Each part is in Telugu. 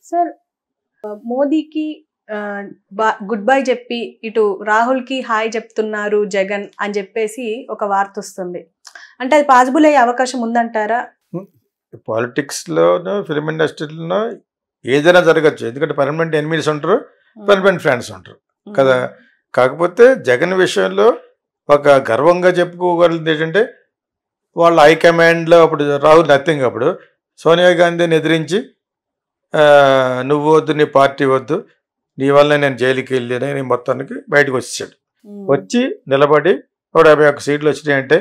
సార్ మోదీకి గుడ్ బై చెప్పి ఇటు రాహుల్ కి హాయ్ చెప్తున్నారు జగన్ అని చెప్పేసి ఒక వార్త వస్తుంది. అంటే అది పాసిబుల్ అయ్యే అవకాశం ఉందంటారా? పాలిటిక్స్ లోనూ ఫిల్మ్ ఇండస్ట్రీలోనూ ఏదైనా జరగచ్చు. ఎందుకంటే పర్మనెంట్ ఎనిమీస్ ఉంటారు, పర్మనెంట్ ఫ్రెండ్స్ ఉంటారు కదా. కాకపోతే జగన్ విషయంలో ఒక గర్వంగా చెప్పుకోగలిగింది ఏంటంటే వాళ్ళ హైకమాండ్లో అప్పుడు రాహుల్ నథింగ్, అప్పుడు సోనియా గాంధీని ఎదిరించి నువ్వు వద్దు, నీ పార్టీ వద్దు, నీ వల్ల నేను జైలుకి వెళ్ళి మొత్తానికి బయటకు వచ్చాడు. వచ్చి నిలబడి 151 సీట్లు వచ్చినాయంటే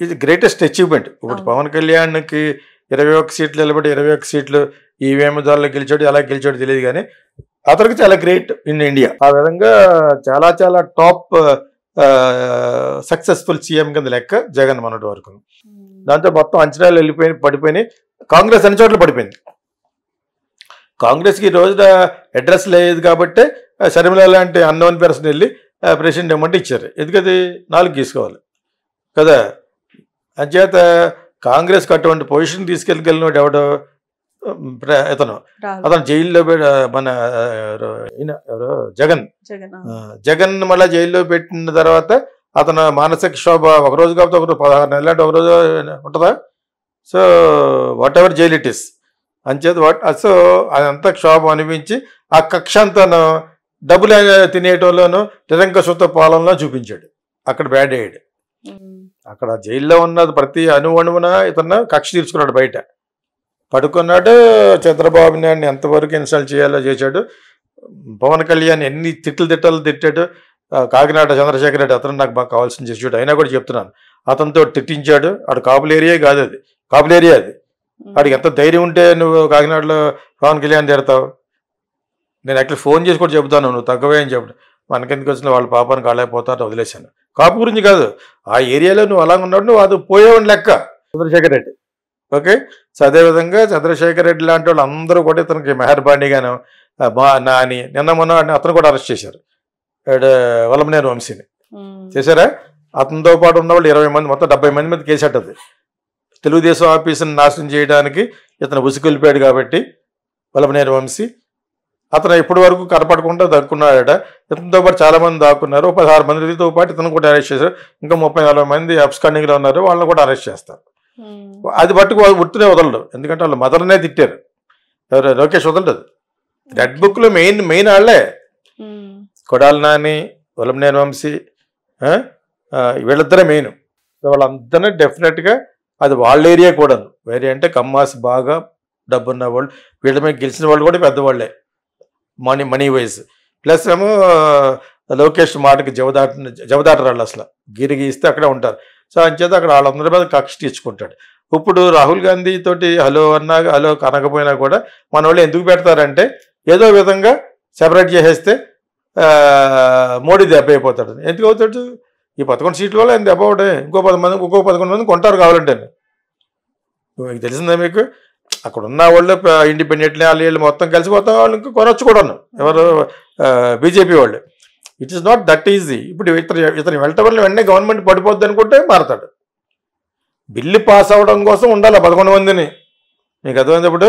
ఇది గ్రేటెస్ట్ అచీవ్మెంట్. ఇప్పుడు పవన్ కళ్యాణ్కి 21 సీట్లు నిలబడి 21 సీట్లు ఈవీఎం ద్వారా గెలిచాడు, ఎలా గెలిచాడు తెలియదు, కానీ అతనికి చాలా గ్రేట్ ఇన్ ఇండియా. ఆ విధంగా చాలా చాలా టాప్ సక్సెస్ఫుల్ సీఎం కింద లెక్క జగన్ మొన్నటి వరకు. దాంతో మొత్తం అంచనాలు పడిపోయినాయి. కాంగ్రెస్ అన్ని చోట్ల పడిపోయింది. కాంగ్రెస్కి ఈ రోజున అడ్రస్ లేదు కాబట్టి షర్మిల లాంటి అన్నోన్ పర్సన్ వెళ్ళి ప్రెసిడెంట్ ఇవ్వమంటే ఇచ్చారు. ఎందుకది 4 తీసుకోవాలి కదా. అంచేత కాంగ్రెస్కి అటువంటి పొజిషన్ తీసుకెళ్ళగలిగినోడు ఎవడో అతను జైల్లో మన జగన్ మళ్ళీ జైల్లో పెట్టిన తర్వాత అతను మానసిక శోభ ఒకరోజు కాబట్టి ఒకరోజు 16 నెలలు అంటే ఒకరోజు ఉంటుందా? So what ever jail it is అంచేత సో అదంతా క్షోభ అనిపించి ఆ కక్ష అంతా డబ్బులు తినేయటంలోనూ నిరంకుశత్వ పాలనలో చూపించాడు. అక్కడ బ్యాడ్ అయ్యాడు. అక్కడ జైల్లో ఉన్నది ప్రతి అణువున ఇతను కక్ష తీర్చుకున్నాడు. బయట పడుకున్నాడు. చంద్రబాబు నాయుడిని ఎంతవరకు ఇన్సల్ట్ చేయాలో చేశాడు. పవన్ కళ్యాణ్ ఎన్ని తిట్టలు తిట్టాడు. కాకినాడ చంద్రశేఖర్ రెడ్డి అతను నాకు బాగా కావాల్సిన చేసాడు. అయినా కూడా చెప్తున్నాను, అతనితో తిట్టించాడు. ఆడు కాపుల ఏరియా కాదు, అది కాపుల ఏరియా. అది వాడికి ఎంత ధైర్యం ఉంటే నువ్వు కాకినాడలో పవన్ కళ్యాణ్ తిడతావు? నేను యాక్చువల్లీ ఫోన్ చేసి కూడా చెబుతాను, నువ్వు తగ్గవే అని చెప్పడు. మనకెందుకు వచ్చిన వాళ్ళ పాపాన్ని కాలేకపోతారు, వదిలేశాను. కాపు గురించి కాదు, ఆ ఏరియాలో నువ్వు అలాగ ఉన్నాడు, నువ్వు అది పోయేవాడిని లెక్క చంద్రశేఖర్ రెడ్డి. ఓకే, సో అదేవిధంగా చంద్రశేఖర్ రెడ్డి లాంటి వాళ్ళు అందరూ కూడా ఇతనికి మెహర్బానీగాను నాని నిన్న మొన్న అతను కూడా అరెస్ట్ చేశారు. వల్లభనేని వంశీని చేశారా? అతనితో పాటు ఉన్న వాళ్ళు 20 మంది, మొత్తం 70 మంది మీద కేసెట్టది. తెలుగుదేశం ఆఫీసుని నాశనం చేయడానికి ఇతను ఉసుకెళ్ళిపోయాడు కాబట్టి వల్లభనేని వంశీ అతను ఇప్పటి వరకు కనపడకుండా దక్కున్నాడట. ఇతనితో పాటు చాలా మంది దాక్కున్నారు. 16 మందితో పాటు ఇతను కూడా అరెస్ట్ చేశారు. ఇంకా 30-40 మంది అబ్స్కాండింగ్లో ఉన్నారు, వాళ్ళని కూడా అరెస్ట్ చేస్తారు. అది పట్టుకు ఉట్టునే వదలడు. ఎందుకంటే వాళ్ళు మదర్నే తిట్టారు. ఎవరు? లోకేష్ వదలడు. రెడ్ బుక్లో మెయిన్ వాళ్ళే, కొడాలి నాని, వల్లభనేని వంశీ, వీళ్ళిద్దరే మెయిన్. వాళ్ళందరినీ డెఫినెట్గా అది వాళ్ళ ఏరియా కూడా. వేరే అంటే కమ్మాస్ బాగా డబ్బున్న వాళ్ళు, వీళ్ళ మీద గెలిచిన వాళ్ళు కూడా పెద్దవాళ్ళే మనీ వైజ్. ప్లస్ ఏమో లోకేష్ మాటకి జవదాటరాళ్ళు, అసలు గిరిగి ఇస్తే అక్కడే ఉంటారు. సో అంచేత అక్కడ వాళ్ళందరి మీద కక్ష తీర్చుకుంటాడు. ఇప్పుడు రాహుల్ గాంధీ తోటి హలో అన్నా హలో కనకపోయినా కూడా మన వాళ్ళు ఎందుకు పెడతారంటే ఏదో విధంగా సెపరేట్ చేసేస్తే మోడీ దెబ్బ అయిపోతాడు. ఎందుకు అవుతాడు? ఈ 11 సీట్ల వల్ల ఆయన దెబ్బ అవుతాయి. ఇంకో 11 మంది కొంటారు కావాలంటే. మీకు తెలిసిందా? మీకు అక్కడ ఉన్న వాళ్ళు ఇండిపెండెంట్లీ వాళ్ళు మొత్తం కలిసి మొత్తం వాళ్ళు ఇంకా కొనొచ్చు కూడాను. ఎవరు? బీజేపీ వాళ్ళు. It is not that easy. ఇప్పుడు ఇతను వెళ్ళటం వల్ల వెంటనే గవర్నమెంట్ పడిపోద్ది అనుకుంటే మారతాడు. బిల్లు పాస్ అవ్వడం కోసం ఉండాలి 11 మందిని. మీకు అర్థమైంది? ఇప్పుడు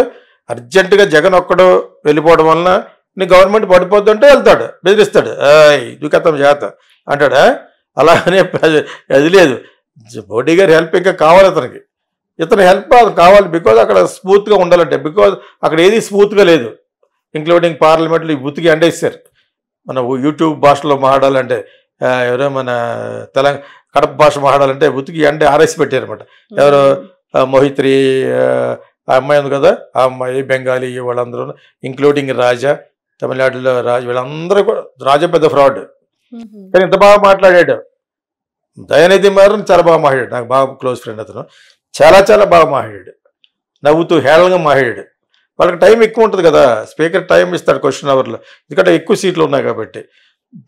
అర్జెంటుగా జగన్ ఒక్కడు వెళ్ళిపోవడం వలన నీ గవర్నమెంట్ పడిపోద్ది అంటే వెళ్తాడు, బెదిరిస్తాడు, దుఃఖతం చేత అంటాడా? అలానే అది లేదు. మోడీ గారి హెల్ప్ ఇంకా కావాలి అతనికి. ఇతని హెల్ప్ కావాలి. బికాజ్ అక్కడ స్మూత్గా ఉండాలంటే, బికాజ్ అక్కడ ఏది స్మూత్గా లేదు. ఇంక్లూడింగ్ పార్లమెంట్లో ఈ బుత్తికి అండేస్తారు. మన యూట్యూబ్ భాషలో మాట్లాడాలంటే, ఎవరో మన కడప భాష మాట్లాడాలంటే బుత్తికి అండే ఆర్ఎస్ పెట్టారనమాట. ఎవరో మోహిత్రి ఆ అమ్మాయి ఉంది కదా, ఆ అమ్మాయి బెంగాలీ వాళ్ళందరూ, ఇంక్లూడింగ్ రాజా, తమిళనాడులో రాజు, వీళ్ళందరూ కూడా. రాజా పెద్ద ఫ్రాడ్, కానీ ఇంత బాగా మాట్లాడాడు. దయానిధి మాత్రం చాలా బాగా మాట్లాడాడు. నాకు బాగా క్లోజ్ ఫ్రెండ్ అతను. చాలా చాలా బాగా మాట్లాడాడు, నవ్వుతూ హేళనగా మాట్లాడాడు. వాళ్ళకి టైం ఎక్కువ ఉంటుంది కదా, స్పీకర్ టైం ఇస్తాడు క్వశ్చన్ అవర్లో, ఎందుకంటే ఎక్కువ సీట్లు ఉన్నాయి కాబట్టి.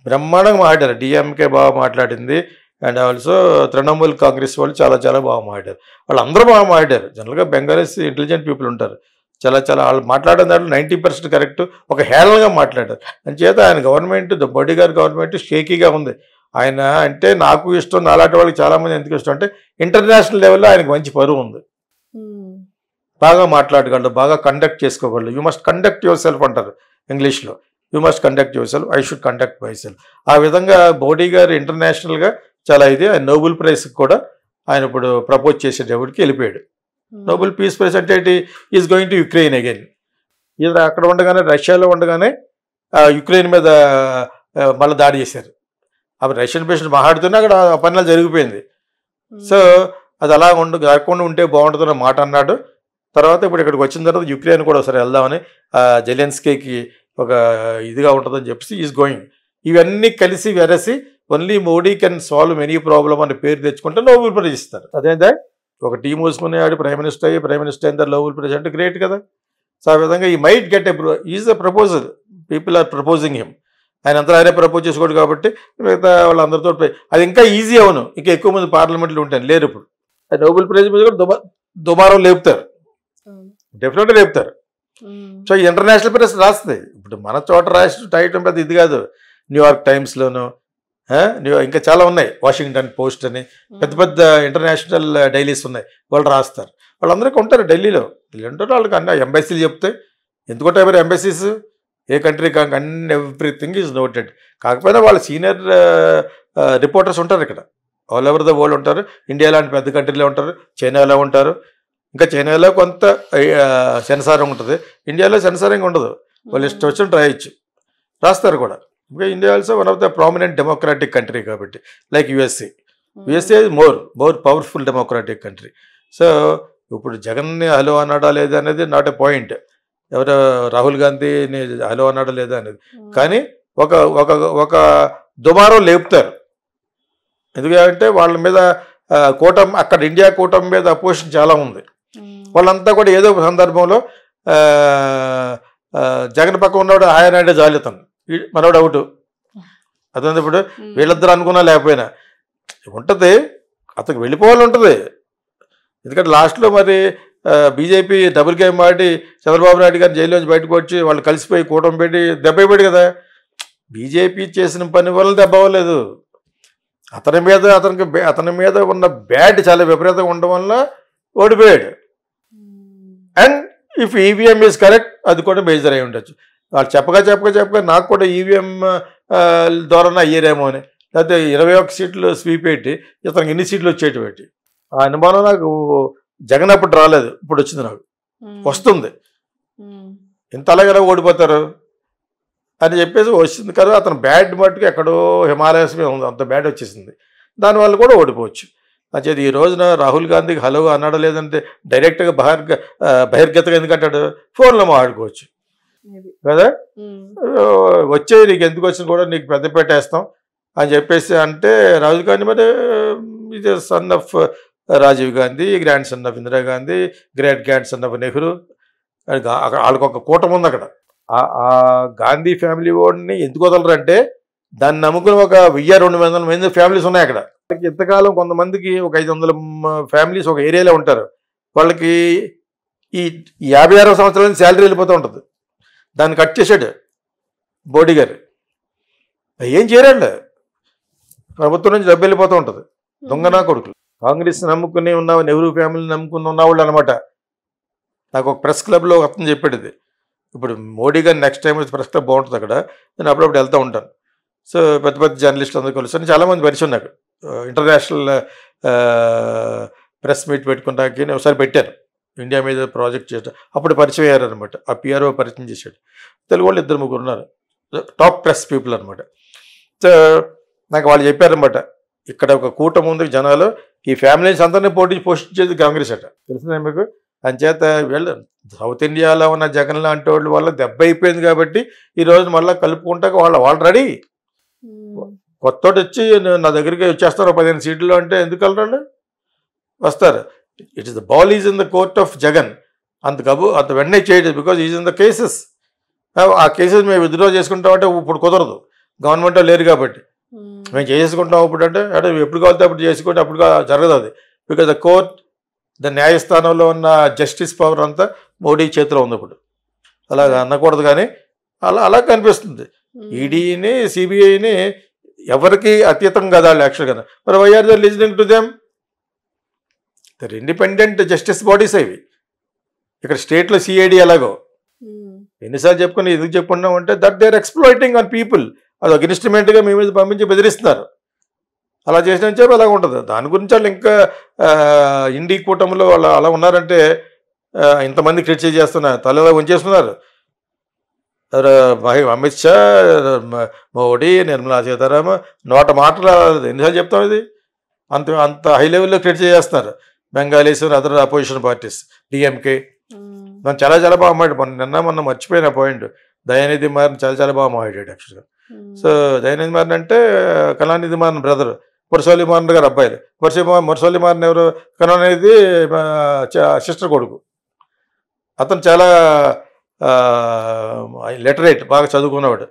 బ్రహ్మాండంగా మాట్లాడారు. డిఎంకే బాగా మాట్లాడింది, అండ్ ఆల్సో తృణమూల్ కాంగ్రెస్ వాళ్ళు చాలా చాలా బాగా మాట్లాడారు. వాళ్ళందరూ బాగా మాట్లాడారు. జనరల్గా బెంగాలీస్ ఇంటెలిజెంట్ పీపుల్ ఉంటారు. చాలా చాలా వాళ్ళు మాట్లాడిన దాంట్లో 90% కరెక్ట్, ఒక హేళనగా మాట్లాడారు. అంచేత ఆయన గవర్నమెంట్, మోడీ గారి గవర్నమెంట్ షేకీగా ఉంది. ఆయన అంటే నాకు ఇష్టం, నాలాంటి వాళ్ళకి చాలామంది ఎందుకు ఇష్టం అంటే ఇంటర్నేషనల్ లెవెల్లో ఆయనకు మంచి పరువు ఉంది. బాగా మాట్లాడగలడు, బాగా కండక్ట్ చేసుకోగలడు. You must conduct yourself అంటారు ఇంగ్లీష్లో. You must conduct yourself, I should conduct myself. ఆ విధంగా మోడీ గారు ఇంటర్నేషనల్గా చాలా ఇది. ఆయన నోబెల్ ప్రైజ్కి కూడా ఆయన ఇప్పుడు ప్రపోజ్ చేసేటప్పటికి వెళ్ళిపోయాడు. నోబెల్ పీస్ ప్రైజ్ అంటే is going to Ukraine again. ఇది అక్కడ ఉండగానే, రష్యాలో ఉండగానే యుక్రెయిన్ మీద మళ్ళీ దాడి చేశారు. అప్పుడు రష్యన్ పేషెంట్ మాట్లాడుతూనే అక్కడ పనులు జరిగిపోయింది. సో అది అలా కాకుండా ఉంటే బాగుంటుందని మాట అన్నాడు. తర్వాత ఇప్పుడు ఇక్కడికి వచ్చిన తర్వాత యుక్రెయిన్ కూడా ఒకసారి వెళ్దామని, జెలెన్స్కీకి ఒక ఇదిగా ఉంటుందని చెప్పేసి ఈజ్ గోయింగ్. ఇవన్నీ కలిసి వెరసి only Modi can solve many problem అని పేరు తెచ్చుకుంటే నోబెల్ ప్రైజ్ ఇస్తారు. అదేంటే ఒక టీం మూసుకుని ఆడి ప్రైమ్ మినిస్టర్ అయిన తర్వాత నోబెల్ ప్రైజ్ అంటే గ్రేట్ కదా. సో ఆ విధంగా ఈ might get is the proposal, people are proposing him. ఆయన అంతా ఆయనే ప్రపోజ్ చేసుకోడు కాబట్టి మిగతా వాళ్ళందరితో అది ఇంకా ఈజీ అవును. ఇంకా ఎక్కువ మంది పార్లమెంట్లు ఉంటాయి, లేరు ఇప్పుడు. నోబెల్ ప్రైజ్ మీద కూడా దుమారం లేపుతారు, డెఫినెట్గా లేపుతారు. సో ఈ ఇంటర్నేషనల్ ప్రెస్ రాస్తుంది. ఇప్పుడు మన చోట రాసి టైటం పెద్ద ఇది కాదు. న్యూయార్క్ టైమ్స్లోను, ఇంకా చాలా ఉన్నాయి, వాషింగ్టన్ పోస్ట్ అని పెద్ద పెద్ద ఇంటర్నేషనల్ డైలీస్ ఉన్నాయి, వాళ్ళు రాస్తారు. వాళ్ళందరికీ ఉంటారు ఢిల్లీలో. ఉంటారు వాళ్ళకి అన్న ఎంబసీలు చెప్తే ఎందుకుంటాయి మరి ఎంబసీస్, ఏ కంట్రీ కాక అన్ని ఎవ్రీథింగ్ ఈజ్ నోటెడ్. కాకపోయినా వాళ్ళ సీనియర్ రిపోర్టర్స్ ఉంటారు ఇక్కడ, ఆల్ ఓవర్ ద వరల్డ్ ఉంటారు. ఇండియా లాంటి పెద్ద కంట్రీలో ఉంటారు, చైనాలో ఉంటారు. ఇంకా చైనాలో కొంత సెన్సారింగ్ ఉంటుంది, ఇండియాలో సెన్సారింగ్ ఉండదు. వాళ్ళు ఇష్టం వచ్చినట్టు రాస్తారు కూడా. ఇంకా India also one of the prominent democratic country కాబట్టి, like USA. USA is more powerful democratic country. So ఇప్పుడు జగన్ని హలో అన్నాడా లేదా అనేది నాట్ ఎ పాయింట్, ఎవరు రాహుల్ గాంధీని హలో అన్నాడా లేదా అనేది. కానీ ఒక ఒక ఒక దుమారం లేపుతారు. ఎందుకంటే వాళ్ళ మీద కూటమి, అక్కడ ఇండియా కూటమి మీద అపోజిషన్ చాలా ఉంది. వాళ్ళంతా కూడా ఏదో ఒక సందర్భంలో జగన్ పక్క ఉన్నవాడు ఆయన అంటే జాలితాను, మనోడు అవుట్. అదే ఇప్పుడు వీళ్ళిద్దరు అనుకున్నా లేకపోయినా ఉంటుంది, అతనికి వెళ్ళిపోవాలి ఉంటుంది. ఎందుకంటే లాస్ట్లో మరి బీజేపీ డబుల్ గేమ్ ఆడి చంద్రబాబు నాయుడు గారిని జైల్లోంచి బయటకు వచ్చి వాళ్ళు కలిసిపోయి కూటమి పెట్టి దెబ్బ అయిపోయాడు కదా. బీజేపీ చేసిన పని వల్ల దెబ్బ అవ్వలేదు, అతని మీద ఉన్న బ్యాడ్ చాలా విపరీతంగా ఉండడం వల్ల ఓడిపోయాడు. And if EVM is correct, అది కూడా మేజర్ అయి ఉండొచ్చు. వాళ్ళు చెప్పగా నాకు కూడా ఈవీఎం ద్వారానే అయ్యారేమో అని, లేకపోతే 21 సీట్లు స్వీప్ పెట్టి ఇతనికి ఎన్ని సీట్లు వచ్చేటువంటి ఆ అనుమానం నాకు జగన్ అప్పుడు రాలేదు, ఇప్పుడు వచ్చింది, నాకు వస్తుంది. ఇంత అలాగే ఓడిపోతారు అని చెప్పేసి వచ్చింది కదా. అతను బ్యాడ్ మట్టుకు ఎక్కడో హిమాలయస్ మీద ఉంది, అంత బ్యాడ్ వచ్చేసింది. దానివల్ల కూడా ఓడిపోవచ్చు. అంచేది ఈ రోజున రాహుల్ గాంధీకి హలో అన్నాడు లేదంటే డైరెక్ట్గా బహిర్గతంగా ఎందుకంటాడు, ఫోన్లో మాట్లాడుకోవచ్చు కదా. వచ్చే నీకు ఎందుకు వచ్చినా కూడా నీకు పెద్ద పెట్టేస్తాం అని చెప్పేసి అంటే, రాహుల్ గాంధీ మరి ఇది son of Rajiv Gandhi, grandson of Indira Gandhi, great grandson of Nehru. వాళ్ళకి ఒక కూటమి ఉంది అక్కడ. ఆ గాంధీ ఫ్యామిలీ వాడిని ఎందుకు వదలరంటే, దాన్ని నమ్ముకుని ఒక 1000-200 మంది ఫ్యామిలీస్ ఉన్నాయి అక్కడ. ఇంతకాలం కొంతమందికి ఒక 500 ఫ్యామిలీస్ ఒక ఏరియాలో ఉంటారు. వాళ్ళకి ఈ 56 సంవత్సరాల శాలరీ వెళ్ళిపోతూ ఉంటుంది. దాన్ని కట్ చేశాడు మోడీ గారు. ఏం చేయరండి, ప్రభుత్వం నుంచి డబ్బు వెళ్ళిపోతూ ఉంటుంది. దొంగనా కొడుకులు కాంగ్రెస్ నమ్ముకుని ఉన్న, నెహ్రూ ఫ్యామిలీని నమ్ముకుని ఉన్నవాళ్ళు అనమాట. నాకు ఒక ప్రెస్ క్లబ్లో అతను చెప్పాడు ఇది. ఇప్పుడు మోడీ గారు నెక్స్ట్ టైం ప్రెస్ క్లబ్ బాగుంటుంది అక్కడ, నేను అప్పుడప్పుడు వెళ్తూ ఉంటాను. సో పెద్ద పెద్ద జర్నలిస్టులు అందరూ కలుస్తాను, చాలామంది పరిచయం నాకు. ఇంటర్నేషనల్ ప్రెస్ మీట్ పెట్టుకున్నాక నేను ఒకసారి పెట్టాను, ఇండియా మీద ప్రాజెక్ట్ చేస్తాను. అప్పుడు పరిచయం అయ్యారనమాట. ఆ పిఆర్ఓ పరిచయం చేశాడు. తెలుగు వాళ్ళు 2-3 ఉన్నారు, టాప్ ప్రెస్ పీపుల్ అనమాట. సో నాకు వాళ్ళు చెప్పారనమాట, ఇక్కడ ఒక కూటమి ఉంది జనాలు, ఈ ఫ్యామిలీస్ అందరినీ పోషించేది కాంగ్రెస్ అట, తెలిసిందే మీకు. అంచేత వీళ్ళు సౌత్ ఇండియాలో ఉన్న జగన్ లాంటి వాళ్ళ వల్ల దెబ్బ అయిపోయింది కాబట్టి ఈరోజు మళ్ళీ కలుపుకుంటాక వాళ్ళు రెడీ. కొత్తోటి వచ్చి నా దగ్గరికి వచ్చేస్తారు 15 సీట్లు అంటే ఎందుకు వెళ్ళరండి, వస్తారు. It is the ball is in the court of Jagan. అంత వెంటనే చేయలేదు, because is in the cases. ఆ కేసెస్ మేము విత్డ్రా చేసుకుంటామంటే ఇప్పుడు కుదరదు, గవర్నమెంట్ లేరు కాబట్టి. మేము చేసుకుంటాం ఇప్పుడు అంటే ఎప్పుడు కావాలితే అప్పుడు చేసుకుంటే అప్పుడు జరగదు అది. బికాజ్ ద కోర్ట్, ద న్యాయస్థానంలో ఉన్న జస్టిస్ పవర్ అంతా మోడీ చేతిలో ఉంది ఇప్పుడు. అలాగ అనకూడదు కానీ అలా కనిపిస్తుంది. ఈడీని, సిబిఐని ఎవరికి అతీతం కదా వాళ్ళు యాక్చువల్గా. మరి why are they listening to them? There independent justice bodies అవి. ఇక్కడ స్టేట్లో సిఐడి ఎలాగో ఎన్నిసార్లు చెప్పుకుని ఎందుకు చెప్పుకున్నాం అంటే that they are exploiting on people, అది ఒక ఇన్స్ట్రుమెంట్గా మీ మీద పంపించి బెదిరిస్తున్నారు. అలా చేసిన చెప్పి అలాగ ఉంటుంది. దాని గురించి వాళ్ళు ఇంకా ఇండి కూటమిలో వాళ్ళు అలా ఉన్నారంటే ఇంతమంది క్రిటిసైజ్ చేస్తున్నారు, తలలో ఉంచేస్తున్నారు. అమిత్ షా, మోడీ, నిర్మలా సీతారామన్ నోట మాట్లాడలేదు. ఎన్నిసార్లు చెప్తాం ఇది? అంత అంత హై లెవెల్లో క్రిటిసైజ్ చేస్తున్నారు. Bengalis, other opposition parties, DMK నన్ను చాలా చాలా బాగా మాట్లాడు. మొన్న మర్చిపోయిన పాయింట్, దయానిధి మారన్ చాలా బాగా మాట్లాడాడు యాక్చువల్గా. సో దయానిధి మారన్ అంటే కళానిధి మారన్ బ్రదర్, మురసోలి మారన్ గారు అబ్బాయిలు. మురసోలి మారన్ ఎవరు? కళానిధి సిస్టర్ కొడుకు. అతను చాలా లిటరేట్, బాగా చదువుకున్నవాడు.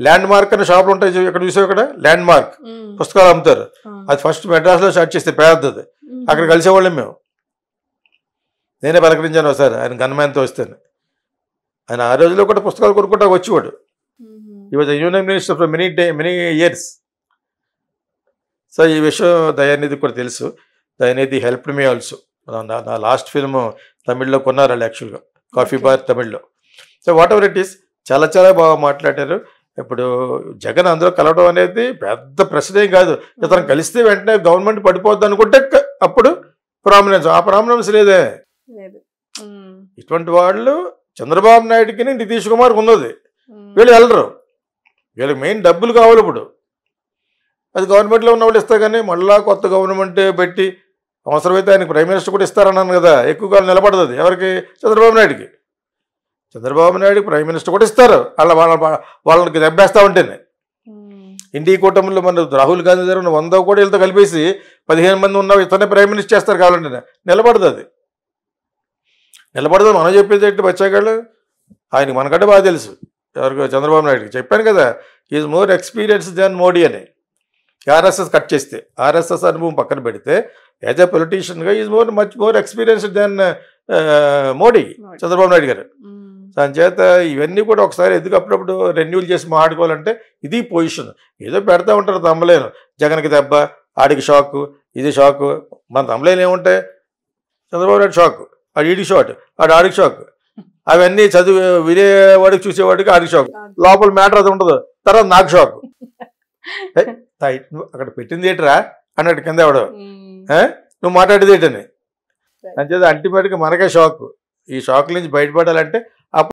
ల్యాండ్ మార్క్ అనే షాపులు ఉంటాయి ఇక్కడ చూసావు, ఇక్కడ ల్యాండ్ మార్క్ పుస్తకాలు అమ్ముతారు. అది ఫస్ట్ మెడ్రాస్లో స్టార్ట్ చేస్తే పేదది. అక్కడ కలిసేవాళ్ళం మేము. నేనే పలకరించాను ఒకసారి ఆయన గన్మ్యాన్తో వస్తాను. ఆయన ఆ రోజుల్లో కూడా పుస్తకాలు కొనుక్కుంటా వచ్చేవాడు. ఈ was union minister for many years. So ఈ విషయం దయానిధి కూడా తెలుసు. దయానిధి హెల్ప్డ్ మీ ఆల్సో. నా లాస్ట్ ఫిల్మ్ తమిళ్లో కొన్నారు వాళ్ళు యాక్చువల్గా, కాఫీ బార్ తమిళ్లో. So what ever it is, చాలా చాలా బాగా మాట్లాడారు. ఇప్పుడు జగన్ అందరూ కలవడం అనేది పెద్ద ప్రశ్నే కాదు. ఇతను కలిస్తే వెంటనే గవర్నమెంట్ పడిపోద్ది అనుకుంటే అప్పుడు ప్రామినెన్స్, ఆ ప్రామినెన్స్ లేదే. ఇటువంటి వాళ్ళు చంద్రబాబు నాయుడుకి నితీష్ కుమార్కి ఉన్నది. వీళ్ళు వెళ్ళరు, వీళ్ళకి మెయిన్ డబ్బులు కావాలి. ఇప్పుడు అది గవర్నమెంట్లో ఉన్న వాళ్ళు ఇస్తారు, కానీ మళ్ళా కొత్త గవర్నమెంట్ పెట్టి అవసరమైతే ఆయనకి ప్రైమ్ మినిస్టర్ కూడా ఇస్తారన్నాను కదా, ఎక్కువ కాలం నిలబడుతుంది. ఎవరికి? చంద్రబాబు నాయుడుకి. చంద్రబాబు నాయుడుకి ప్రైమ్ మినిస్టర్ కూడా ఇస్తారు. వాళ్ళకి దెబ్బేస్తూ ఉంటేనే. ఇండియా కూటమిలో మన రాహుల్ గాంధీ గారు 100 కోటి వీళ్ళతో కలిపేసి 15 మంది ఉన్న ఇతనే ప్రైమ్ మినిస్టర్ చేస్తారు కావాలంటే. నిలబడుతుంది. మనం చెప్పేది ఏంటి బచ్చాగాళ్ళు, ఆయనకి మనకంటే బాగా తెలుసు. ఎవరికి? చంద్రబాబు నాయుడుకి. చెప్పాను కదా, is more experience than Modi అని. ఆర్ఎస్ఎస్ కట్ చేస్తే, ఆర్ఎస్ఎస్ అనుభవం పక్కన పెడితే, యాజ్ ఎ పొలిటీషియన్గా is much more experienced than Modi, Chandrababu Naidu garu. దాని చేత ఇవన్నీ కూడా ఒకసారి ఎందుకు అప్పుడప్పుడు రెన్యూల్ చేసి మాట్లాడుకోవాలంటే ఇది పొజిషన్. ఏదో పెడతా ఉంటారు తమ్మలేను, జగన్కి దెబ్బ, ఆడికి షాకు, ఇది షాకు. మన తమ్మలేను ఏముంటాయి? చంద్రబాబు నాయుడు షాకు, ఆడికి షాట్, ఆడికి షాక్. అవన్నీ చదువు వినేవాడికి చూసేవాడికి ఆడికి షాక్. లోపల మ్యాటర్ అది ఉండదు. తర్వాత నాకు షాక్. అక్కడ పెట్టింది ఏంటరా అన్నట్టు కింద ఎవడో, నువ్వు మాట్లాడేది ఏంటని. అంచేది అల్టిమేట్గా మనకే షాక్. ఈ షాక్ నుంచి బయటపడాలంటే